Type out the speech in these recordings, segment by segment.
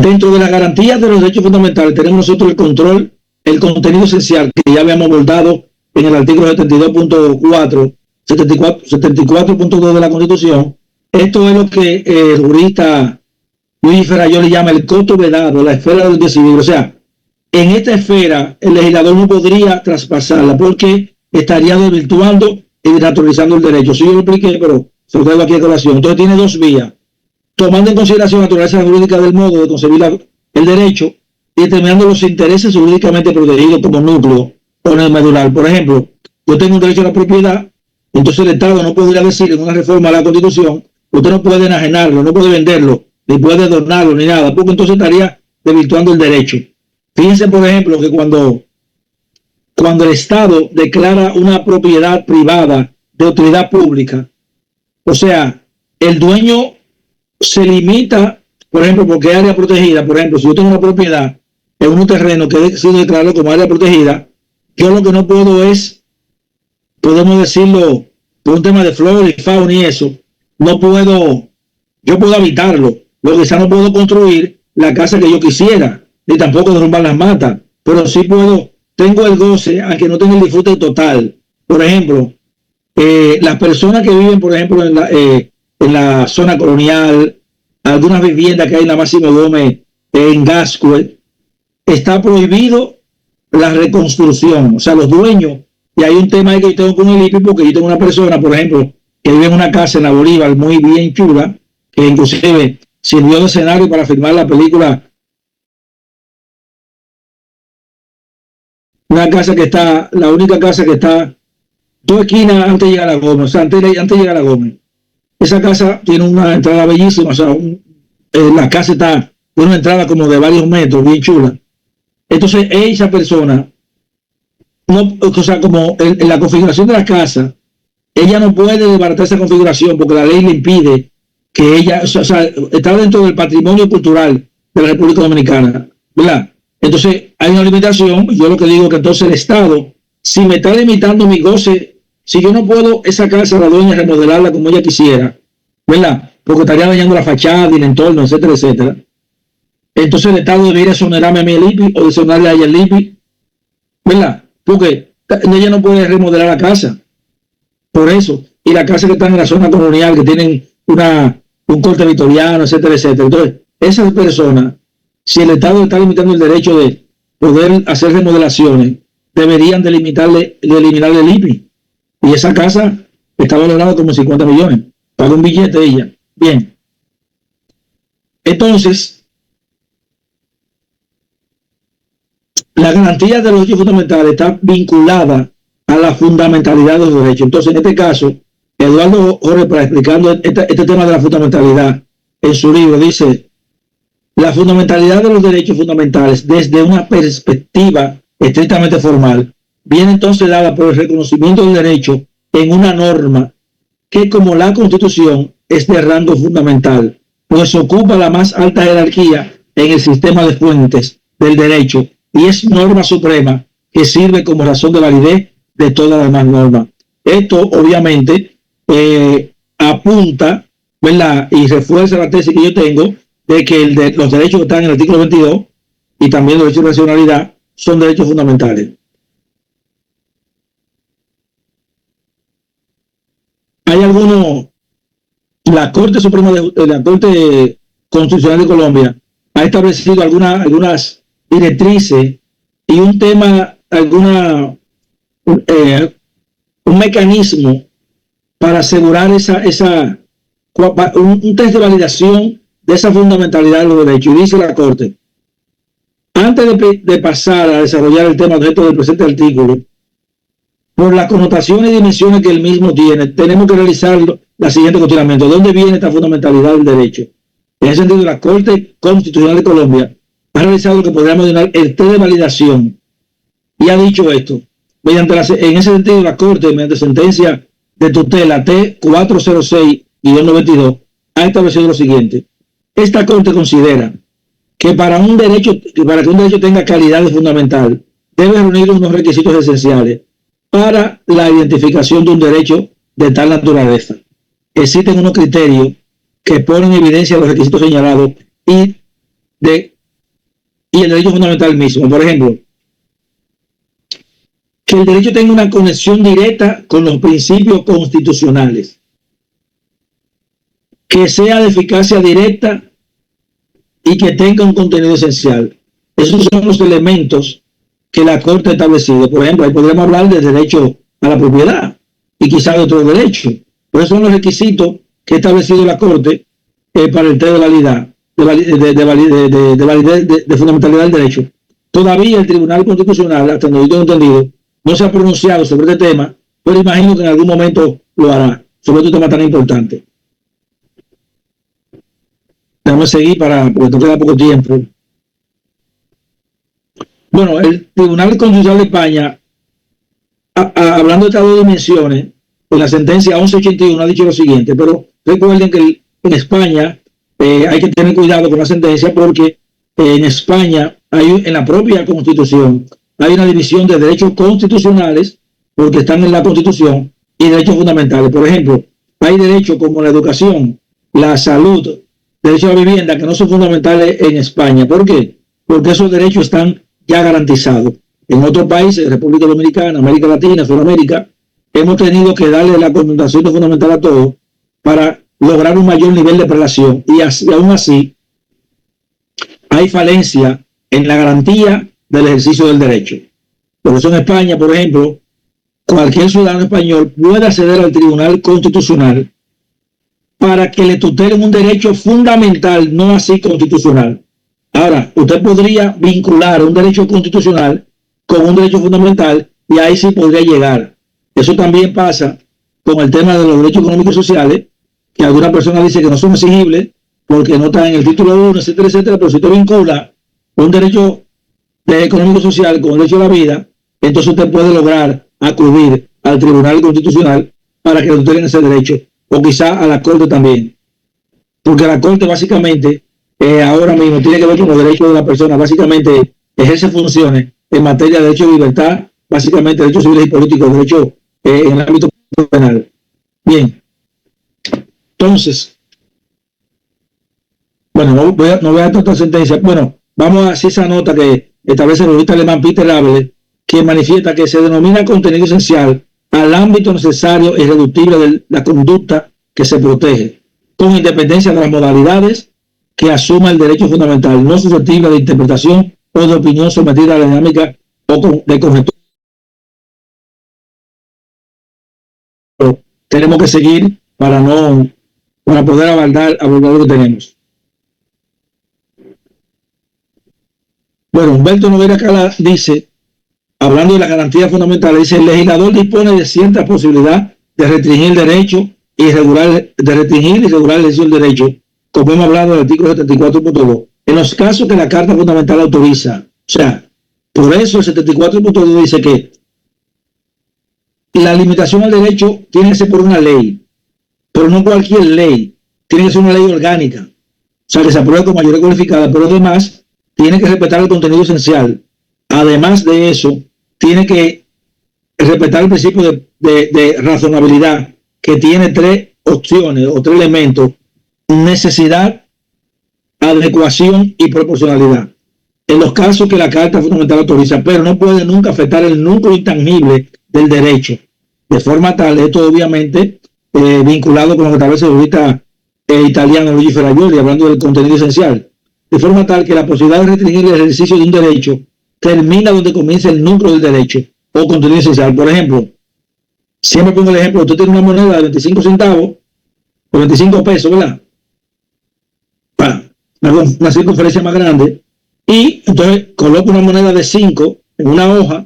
Dentro de las garantías de los derechos fundamentales tenemos nosotros el control, el contenido esencial que ya habíamos abordado en el artículo 72.4, 74.2 de la Constitución. Esto es lo que el jurista Luis Ferrayol le llama el coto vedado, la esfera del civil. O sea, en esta esfera el legislador no podría traspasarla porque estaría desvirtuando y desnaturalizando el derecho. Sí, yo lo expliqué, pero se lo traigo aquí a colación. Entonces tiene dos vías: tomando en consideración la naturaleza jurídica del modo de concebir el derecho y determinando los intereses jurídicamente protegidos como núcleo o en el medular. Por ejemplo, yo tengo un derecho a la propiedad, entonces el Estado no podría decir en una reforma a la Constitución, usted no puede enajenarlo, no puede venderlo, ni puede donarlo, ni nada, porque entonces estaría desvirtuando el derecho. Fíjense, por ejemplo, que cuando el Estado declara una propiedad privada de utilidad pública, o sea, el dueño se limita, por ejemplo, porque es área protegida. Por ejemplo, si yo tengo una propiedad en un terreno que he decidido declararlo como área protegida, yo lo que no puedo es, podemos decirlo, por un tema de flora y fauna y eso, no puedo, yo puedo habitarlo, lo que quizá no puedo construir la casa que yo quisiera, ni tampoco derrumbar las matas, pero sí puedo, tengo el goce, aunque no tenga el disfrute total. Por ejemplo, las personas que viven, por ejemplo, en la zona colonial, algunas viviendas que hay en la Máximo Gómez, en Gascue, está prohibido la reconstrucción. O sea, los dueños, y hay un tema ahí que yo tengo con el IPI, porque yo tengo una persona, por ejemplo, que vive en una casa en la Bolívar muy bien chula, que inclusive sirvió de escenario para filmar la película. Una casa que está, la única casa que está 2 esquinas antes de llegar a la Gómez, o sea, antes de llegar a la Gómez. Esa casa tiene una entrada bellísima, o sea, la casa está con una entrada como de varios metros, bien chula. Entonces, esa persona, no, o sea, como en la configuración de la casa, ella no puede desbaratar esa configuración porque la ley le impide que ella, o sea, está dentro del patrimonio cultural de la República Dominicana, ¿verdad? Entonces, hay una limitación. Yo lo que digo es que entonces el Estado, si me está limitando mi goce, si yo no puedo esa casa, la dueña, remodelarla como ella quisiera, ¿verdad? Porque estaría dañando la fachada y el entorno, etcétera, etcétera. Entonces el Estado debería exonerarme a mí el IPI o exonerarle a ella el IPI, ¿verdad? Porque ella no puede remodelar la casa. Por eso. Y la casa que están en la zona colonial, que tienen un corte victoriano, etcétera, etcétera. Entonces, esas personas, si el Estado está limitando el derecho de poder hacer remodelaciones, deberían de eliminarle el IPI. Y esa casa está valorada como 50 millones. Paga un billete ella. Bien. Entonces, la garantía de los derechos fundamentales está vinculada a la fundamentalidad de los derechos. Entonces, en este caso, Eduardo Jorge, para explicando este tema de la fundamentalidad, en su libro dice: la fundamentalidad de los derechos fundamentales desde una perspectiva estrictamente formal viene entonces dada por el reconocimiento del derecho en una norma que, como la Constitución, es de rango fundamental, pues ocupa la más alta jerarquía en el sistema de fuentes del derecho y es norma suprema que sirve como razón de validez de todas las demás normas. Esto, obviamente, apunta, ¿verdad?, y refuerza la tesis que yo tengo de que los derechos que están en el artículo 22 y también los derechos de nacionalidad son derechos fundamentales. Hay algunos, la Corte Suprema la Corte Constitucional de Colombia ha establecido algunas directrices y un tema, un mecanismo para asegurar un test de validación de esa fundamentalidad de los derechos. Y dice la Corte: antes de pasar a desarrollar el tema objeto del presente artículo, por las connotaciones y dimensiones que el mismo tiene, tenemos que realizar la siguiente cuestionamiento: ¿de dónde viene esta fundamentalidad del derecho? En ese sentido, la Corte Constitucional de Colombia ha realizado lo que podríamos denominar el test de validación y ha dicho esto. En ese sentido, la Corte, mediante sentencia de tutela T406-92, ha establecido lo siguiente: esta Corte considera que para que un derecho tenga calidad fundamental, debe reunir unos requisitos esenciales para la identificación de un derecho de tal naturaleza. Existen unos criterios que ponen en evidencia los requisitos señalados y y el derecho fundamental mismo. Por ejemplo, que el derecho tenga una conexión directa con los principios constitucionales, que sea de eficacia directa y que tenga un contenido esencial. Esos son los elementos que la Corte ha establecido. Por ejemplo, ahí podríamos hablar del derecho a la propiedad y quizás de otros derechos. Pero esos son los requisitos que ha establecido la Corte para el test de validad, de fundamentalidad del derecho. Todavía el Tribunal Constitucional, hasta donde yo tengo entendido, no se ha pronunciado sobre este tema, pero imagino que en algún momento lo hará, sobre este tema tan importante. Déjame seguir porque nos queda poco tiempo. Bueno, el Tribunal Constitucional de España, hablando de estas dos dimensiones, en la sentencia 1181 ha dicho lo siguiente, pero recuerden que en España hay que tener cuidado con la sentencia porque en España, en la propia Constitución, hay una división de derechos constitucionales, porque están en la Constitución, y derechos fundamentales. Por ejemplo, hay derechos como la educación, la salud, derecho a la vivienda, que no son fundamentales en España. ¿Por qué? Porque esos derechos están ya garantizados. En otros países, República Dominicana, América Latina, Sudamérica, hemos tenido que darle la connotación fundamental a todo para lograr un mayor nivel de prelación. Y aún así, hay falencia en la garantía del ejercicio del derecho. Por eso en España, por ejemplo, cualquier ciudadano español puede acceder al Tribunal Constitucional para que le tutelen un derecho fundamental, no así constitucional. Ahora, usted podría vincular un derecho constitucional con un derecho fundamental y ahí sí podría llegar. Eso también pasa con el tema de los derechos económicos y sociales, que alguna persona dice que no son exigibles porque no están en el título 1, etcétera, etcétera, pero si usted vincula un derecho económico y social con el derecho a la vida, entonces usted puede lograr acudir al Tribunal Constitucional para que le tutelen ese derecho, o quizá a la Corte también, porque la Corte básicamente ahora mismo tiene que ver con los derechos de la persona, básicamente ejerce funciones en materia de derechos de libertad, básicamente derechos civiles y políticos, derechos en el ámbito penal. Bien, entonces, bueno, no voy a tratar sentencia. Bueno, vamos a hacer esa nota que establece el jurista alemán Peter Abele, que manifiesta que se denomina contenido esencial al ámbito necesario e irreductible de la conducta que se protege, con independencia de las modalidades que asuma el derecho fundamental, no susceptible de interpretación o de opinión sometida a la dinámica o de conjetura. Tenemos que seguir para poder abordar lo que tenemos. Bueno, Humberto Noguera Cala dice, hablando de las garantías fundamentales, dice: el legislador dispone de cierta posibilidad de restringir el derecho y regular el ejercicio del derecho, como hemos hablado del artículo 74.2, en los casos que la Carta Fundamental autoriza. O sea, por eso el 74.2 dice que la limitación al derecho tiene que ser por una ley, pero no cualquier ley, tiene que ser una ley orgánica, o sea, que se apruebe con mayoría cualificada, pero además tiene que respetar el contenido esencial. Además de eso, tiene que respetar el principio de razonabilidad, que tiene tres opciones o tres elementos: necesidad, adecuación y proporcionalidad. En los casos que la Carta Fundamental autoriza, pero no puede nunca afectar el núcleo intangible del derecho. De forma tal, esto obviamente vinculado con lo que establece el jurista italiano Luigi Ferrajoli, hablando del contenido esencial. De forma tal que la posibilidad de restringir el ejercicio de un derecho termina donde comienza el núcleo del derecho o contenido esencial. Por ejemplo, siempre pongo el ejemplo: usted tiene una moneda de 25 centavos o 25 pesos, ¿verdad? Para una circunferencia más grande, y entonces coloca una moneda de 5 en una hoja.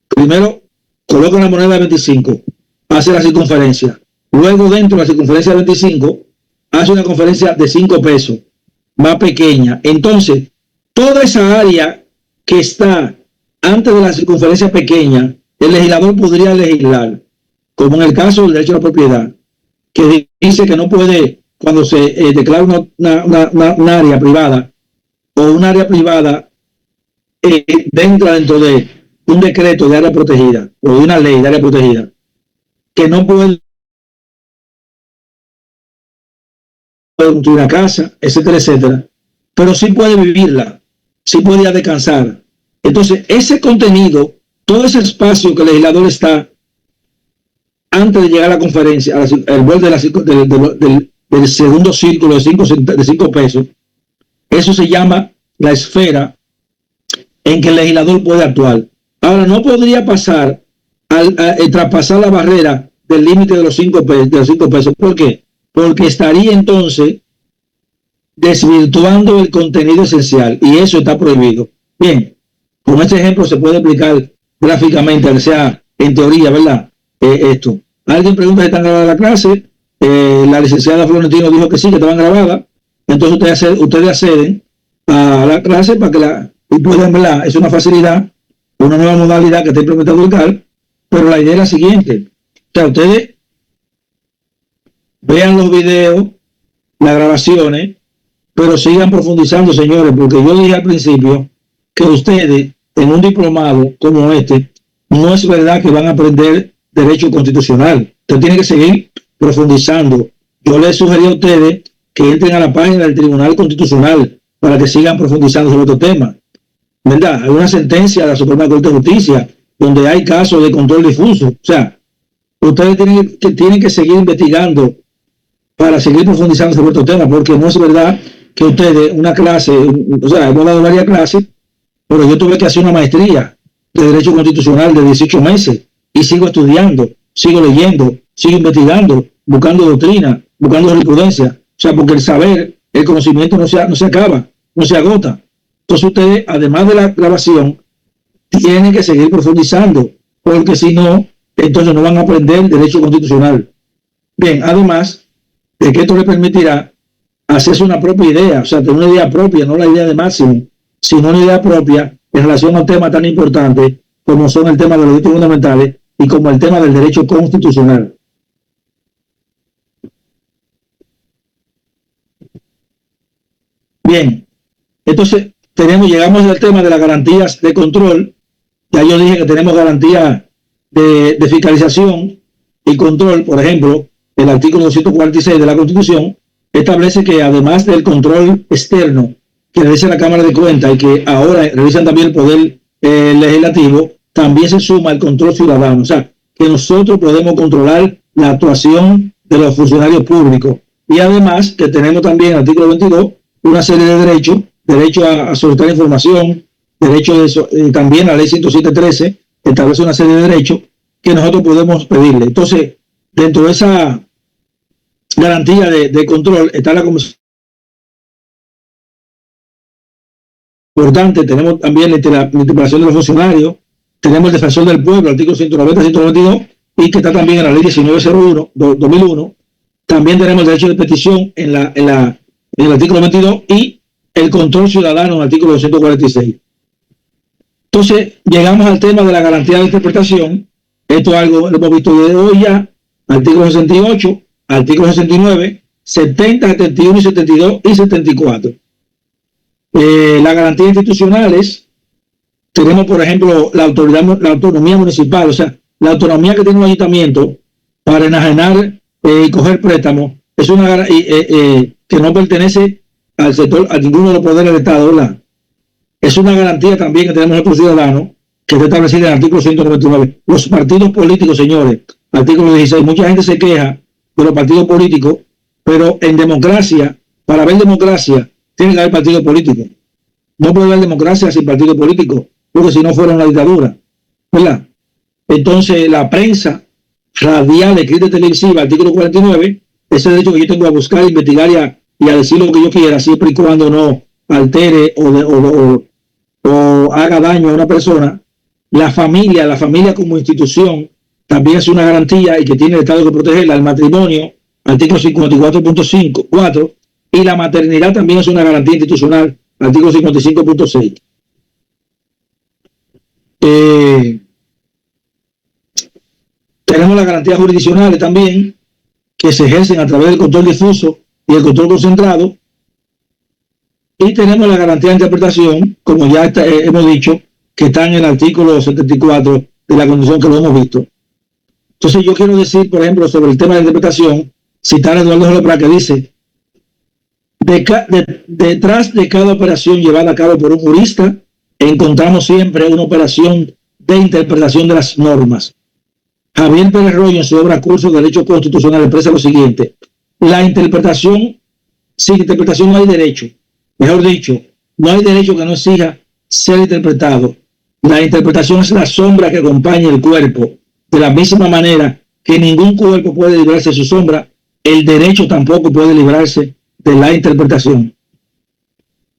Primero coloca una moneda de 25, hace la circunferencia. Luego, dentro de la circunferencia de 25, hace una conferencia de 5 pesos, más pequeña. Entonces, toda esa área que está antes de la circunferencia pequeña, el legislador podría legislar, como en el caso del derecho a la propiedad, que dice que no puede, cuando se declara una área privada, o un área privada dentro de un decreto de área protegida, o de una ley de área protegida, que no puede construir una casa, etcétera, etcétera, pero sí puede vivirla. sí podía descansar. Entonces, ese contenido, todo ese espacio que el legislador está antes de llegar a la conferencia, al borde del segundo círculo de 5 pesos, eso se llama la esfera en que el legislador puede actuar. Ahora, no podría pasar traspasar la barrera del límite de los 5 pesos. ¿Por qué? Porque estaría entonces desvirtuando el contenido esencial y eso está prohibido. Bien, con este ejemplo se puede explicar gráficamente, o sea, en teoría, ¿verdad? Esto. Alguien pregunta si están grabadas la clase, la licenciada Florentino dijo que sí, que estaban grabadas, entonces ustedes acceden a la clase para que y pueden verla. Es una facilidad, una nueva modalidad que está implementando el CAL, pero la idea es la siguiente. O sea, ustedes vean los videos, las grabaciones, pero sigan profundizando, señores, porque yo dije al principio que ustedes en un diplomado como este, no es verdad que van a aprender derecho constitucional. Ustedes tienen que seguir profundizando. Yo les sugerí a ustedes que entren a la página del Tribunal Constitucional para que sigan profundizando sobre estos temas. ¿Verdad? Hay una sentencia de la Suprema Corte de Justicia donde hay casos de control difuso. O sea, ustedes tienen que seguir investigando para seguir profundizando sobre estos temas, porque no es verdad que ustedes, una clase, o sea, hemos dado varias clases, pero yo tuve que hacer una maestría de Derecho Constitucional de 18 meses y sigo estudiando, sigo leyendo, sigo investigando, buscando doctrina, buscando jurisprudencia. O sea, porque el saber, el conocimiento no se acaba, no se agota. Entonces ustedes, además de la grabación, tienen que seguir profundizando, porque si no, entonces no van a aprender Derecho Constitucional. Bien, además de que esto le permitirá hacerse una propia idea, o sea, tener una idea propia, no la idea de Máximo, sino una idea propia en relación a un tema tan importante como son el tema de los derechos fundamentales y como el tema del derecho constitucional. Bien, entonces llegamos al tema de las garantías de control. Ya yo dije que tenemos garantías de fiscalización y control. Por ejemplo, el artículo 246 de la Constitución establece que además del control externo que realiza la Cámara de Cuentas y que ahora realizan también el Poder Legislativo, también se suma el control ciudadano. O sea, que nosotros podemos controlar la actuación de los funcionarios públicos. Y además que tenemos también en el artículo 22 una serie de derechos, derecho a solicitar información, derecho también la ley 107.13 establece una serie de derechos que nosotros podemos pedirle. Entonces, dentro de esa garantía de control está la Comisión. Importante, tenemos también la interpelación de los funcionarios, tenemos el defensor del pueblo, artículo 190, 192, y que está también en la ley 1901, 2001. También tenemos el derecho de petición en el artículo 22 y el control ciudadano en el artículo 246. Entonces, llegamos al tema de la garantía de interpretación. Esto es algo lo hemos visto de hoy ya, artículo 68, artículo 69, 70, 71 y 72 y 74. Las garantías institucionales, tenemos por ejemplo la autonomía municipal, o sea, la autonomía que tiene un ayuntamiento para enajenar y coger préstamos, es una que no pertenece al sector, a ninguno de los poderes del Estado, ¿verdad? Es una garantía también que tenemos nosotros ciudadanos, que está establecida en el artículo 199. Los partidos políticos, señores, artículo 16, mucha gente se queja de los partidos políticos, pero en democracia, para haber democracia, tiene que haber partido político. No puede haber democracia sin partido político, porque si no fuera una dictadura, ¿verdad? Entonces, la prensa radial, escrita y televisiva, artículo 49, ese derecho que yo tengo a buscar, investigar y a decir lo que yo quiera, siempre y cuando no altere o haga daño a una persona. La familia como institución también es una garantía y que tiene el Estado que protegerla. El matrimonio, artículo 54.4, y la maternidad también es una garantía institucional, artículo 55.6. Tenemos las garantías jurisdiccionales también, que se ejercen a través del control difuso y el control concentrado. Y tenemos la garantía de interpretación, como ya hemos dicho, que está en el artículo 74 de la Constitución, que lo hemos visto. Entonces yo quiero decir, por ejemplo, sobre el tema de interpretación, citar a Eduardo J. Prat, que dice: Detrás de cada operación llevada a cabo por un jurista, encontramos siempre una operación de interpretación de las normas. Javier Pérez Royo, en su obra Curso de Derecho Constitucional, expresa lo siguiente: la interpretación, sin interpretación no hay derecho. Mejor dicho, no hay derecho que no exija ser interpretado. La interpretación es la sombra que acompaña el cuerpo. De la misma manera que ningún cuerpo puede librarse de su sombra, el derecho tampoco puede librarse de la interpretación.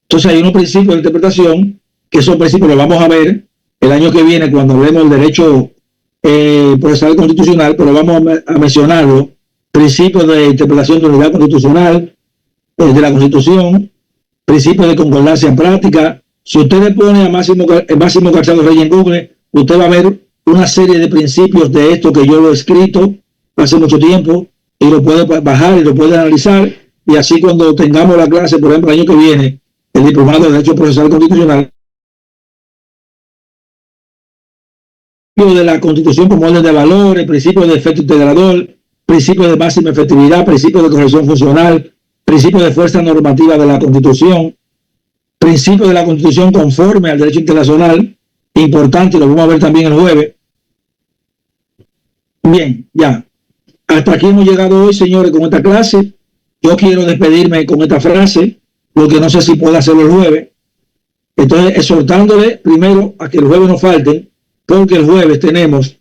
Entonces hay unos principios de interpretación que esos principios los vamos a ver el año que viene cuando hablemos del derecho procesal constitucional, pero vamos a mencionarlo: principios de interpretación de unidad constitucional, de la Constitución, principios de concordancia en práctica. Si usted le pone a Máximo Calzado Reyes en Google, usted va a ver una serie de principios de esto que yo lo he escrito hace mucho tiempo y lo puede bajar y lo puede analizar, y así cuando tengamos la clase, por ejemplo, el año que viene, el diplomado de Derecho Procesal Constitucional, de la Constitución como orden de valores, principio de efecto integrador, principio de máxima efectividad, principio de corrección funcional, principio de fuerza normativa de la Constitución, principio de la Constitución conforme al derecho internacional, importante, y lo vamos a ver también el jueves. Bien, ya. Hasta aquí hemos llegado hoy, señores, con esta clase. Yo quiero despedirme con esta frase, porque no sé si puedo hacerlo el jueves. Entonces, exhortándole primero a que el jueves no falten, porque el jueves tenemos